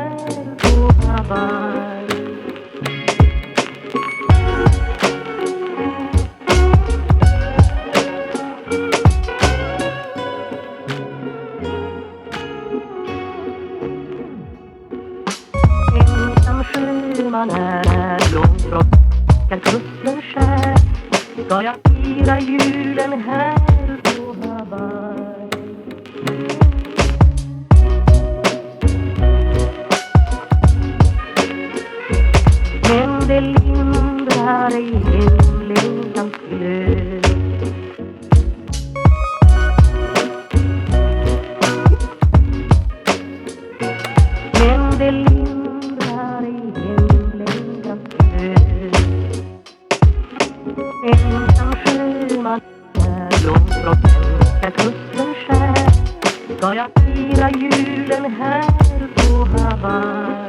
här på Hawaii. Ensam sjöman är långt från kusten skär. Ska jag fira julen här på Hawaii? Men det lindrar ej hemlängtans glöd. Men det lindrar ej hemlängtans glöd. Ensam sjöman är långt från svenska kusten skär. Ska jag fira julen här på Hawaii?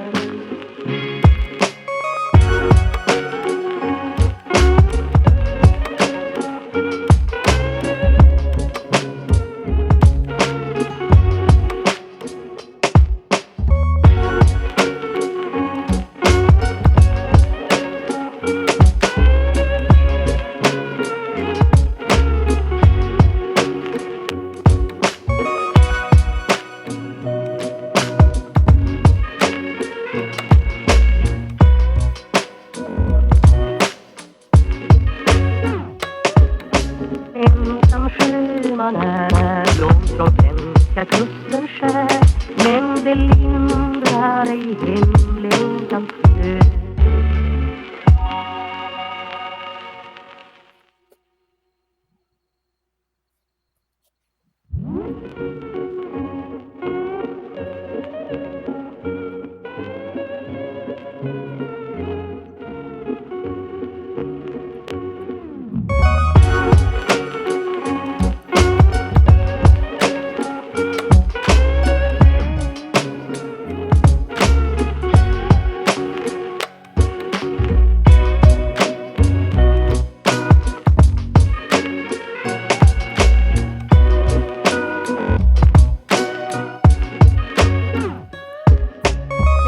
Ensam sjöman är långt från svenska kusten skär. Men det lindrar ej hemlängtans glöd.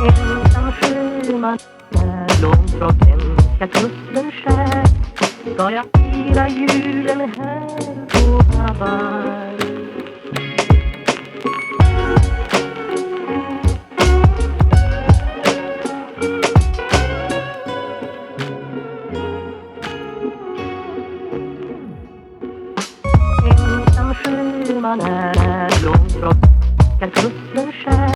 Ensam sjöman är långt från svenska kusten skär. Ska jag fira julen här på Hawaii?